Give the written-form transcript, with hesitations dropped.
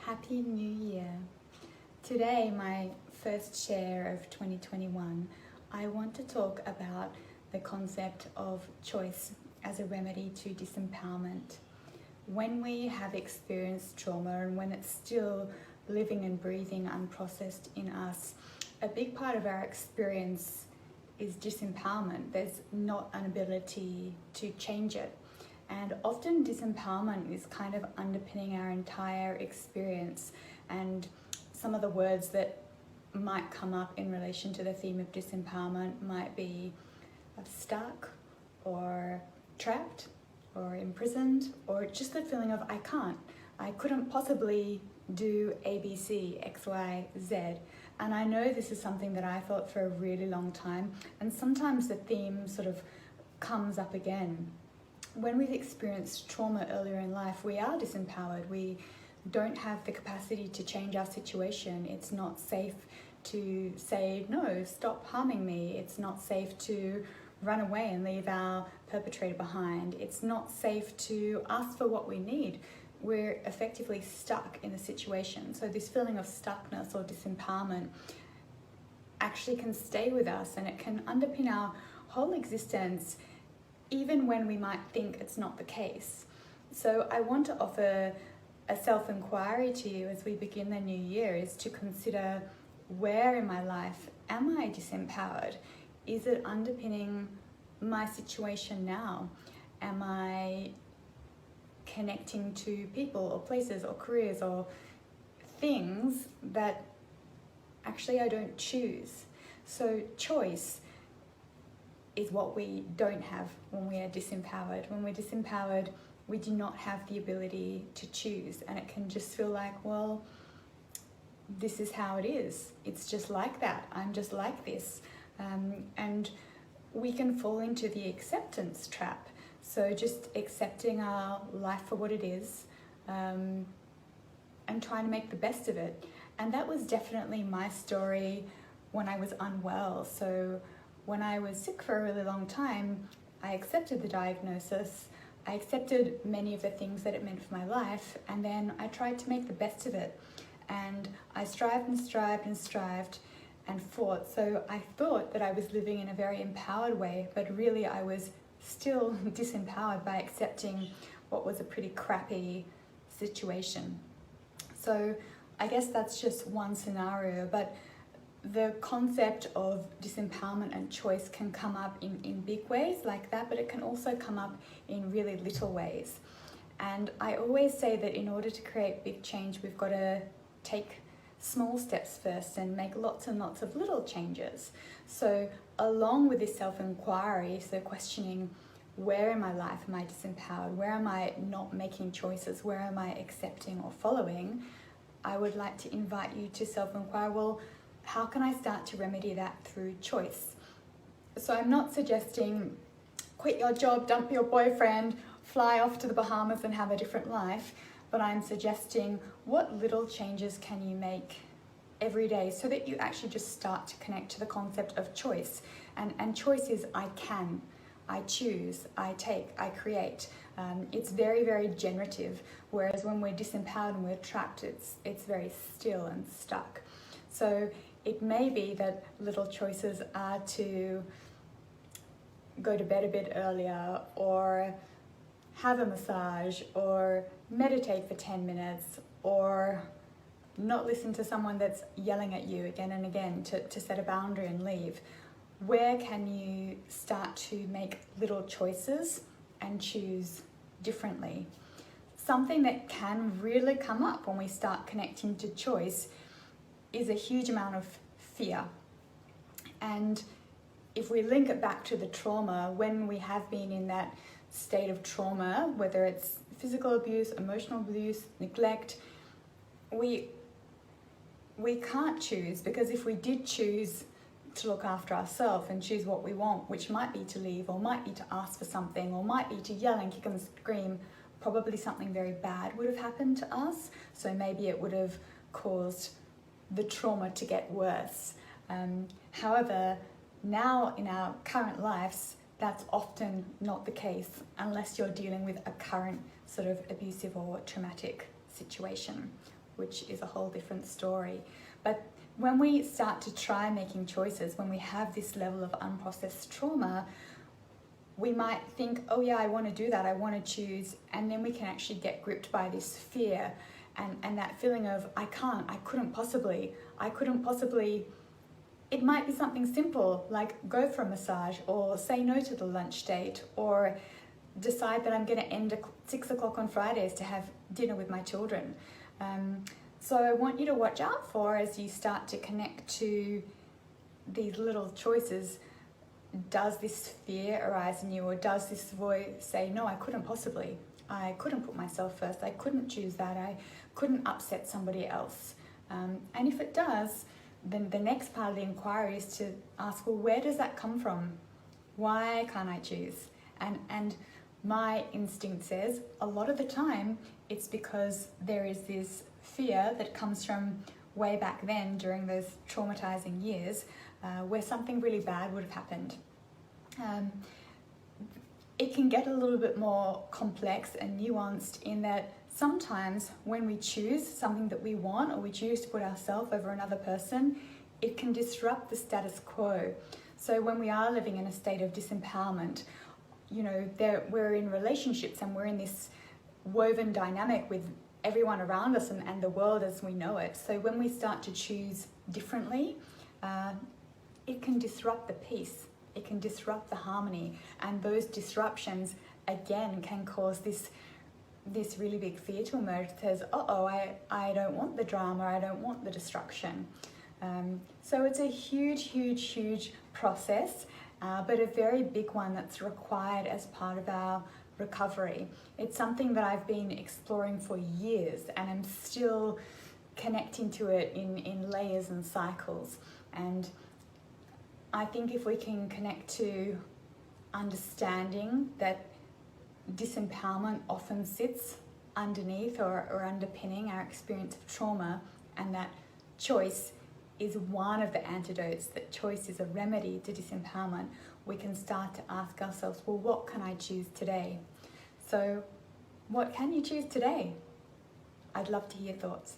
Happy New Year. Today, my first share of 2021, I want to talk about the concept of choice as a remedy to disempowerment. When we have experienced trauma and when it's still living and breathing unprocessed in us, a big part of our experience is disempowerment. There's not an ability to change it. And often disempowerment is kind of underpinning our entire experience. And some of the words that might come up in relation to the theme of disempowerment might be stuck or trapped or imprisoned, or just the feeling of I couldn't possibly do A, B, C, X, Y, Z. And I know this is something that I thought for a really long time, and sometimes the theme sort of comes up again. When we've experienced trauma earlier in life, we are disempowered. We don't have the capacity to change our situation. It's not safe to say, no, stop harming me. It's not safe to run away and leave our perpetrator behind. It's not safe to ask for what we need. We're effectively stuck in a situation. So this feeling of stuckness or disempowerment actually can stay with us, and it can underpin our whole existence even when we might think it's not the case. So I want to offer a self-inquiry to you as we begin the new year, is to consider, where in my life am I disempowered? Is it underpinning my situation now? Am I connecting to people or places or careers or things that actually I don't choose? So choice is what we don't have when we are disempowered. When we're disempowered, we do not have the ability to choose, and it can just feel like, well, this is how it is. It's just like that. I'm just like this. And we can fall into the acceptance trap. So just accepting our life for what it is, and trying to make the best of it. And that was definitely my story when I was unwell. So when I was sick for a really long time, I accepted the diagnosis, I accepted many of the things that it meant for my life, and then I tried to make the best of it. And I strived and strived and strived and fought. So I thought that I was living in a very empowered way, but really I was still disempowered by accepting what was a pretty crappy situation. So I guess that's just one scenario, but the concept of disempowerment and choice can come up in big ways like that, but it can also come up in really little ways. And I always say that in order to create big change, we've got to take small steps first and make lots and lots of little changes. So along with this self-inquiry, so questioning, where in my life am I disempowered? Where am I not making choices? Where am I accepting or following? I would like to invite you to self-inquire, well, how can I start to remedy that through choice? So I'm not suggesting quit your job, dump your boyfriend, fly off to the Bahamas and have a different life, but I'm suggesting, what little changes can you make every day so that you actually just start to connect to the concept of choice. And choice is I can, I choose, I take, I create. It's very, very generative, whereas when we're disempowered and we're trapped, it's very still and stuck. So it may be that little choices are to go to bed a bit earlier, or have a massage, or meditate for 10 minutes, or not listen to someone that's yelling at you again and again, to set a boundary and leave. Where can you start to make little choices and choose differently? Something that can really come up when we start connecting to choice is a huge amount of fear. And if we link it back to the trauma, when we have been in that state of trauma, whether it's physical abuse, emotional abuse, neglect, we can't choose, because if we did choose to look after ourselves and choose what we want, which might be to leave, or might be to ask for something, or might be to yell and kick and scream, probably something very bad would have happened to us. So maybe it would have caused the trauma to get worse. However, now in our current lives, that's often not the case unless you're dealing with a current sort of abusive or traumatic situation. which is a whole different story. But when we start to try making choices, when we have this level of unprocessed trauma, we might think, oh yeah, I want to do that, I want to choose, and then we can actually get gripped by this fear and that feeling of, I couldn't possibly. It might be something simple, like go for a massage, or say no to the lunch date, or decide that I'm going to end at 6 o'clock on Fridays to have dinner with my children. So I want you to watch out for, as you start to connect to these little choices, does this fear arise in you, or does this voice say, no, I couldn't possibly. I couldn't put myself first. I couldn't choose that. I couldn't upset somebody else. And if it does, then the next part of the inquiry is to ask, well, where does that come from? Why can't I choose? And my instinct says a lot of the time it's because there is this fear that comes from way back then during those traumatizing years where something really bad would have happened. It can get a little bit more complex and nuanced in that sometimes when we choose something that we want, or we choose to put ourselves over another person, it can disrupt the status quo. So when we are living in a state of disempowerment, you know, we're in relationships and we're in this woven dynamic with everyone around us and the world as we know it. So when we start to choose differently, it can disrupt the peace, it can disrupt the harmony, and those disruptions again can cause this really big fear to emerge that says, I don't want the drama, I don't want the destruction. So it's a huge process, but a very big one that's required as part of our recovery. It's something that I've been exploring for years, and I'm still connecting to it in layers and cycles. And I think if we can connect to understanding that disempowerment often sits underneath or underpinning our experience of trauma, and that choice is one of the antidotes, that choice is a remedy to disempowerment, we can start to ask ourselves, well, what can I choose today? So what can you choose today? I'd love to hear thoughts.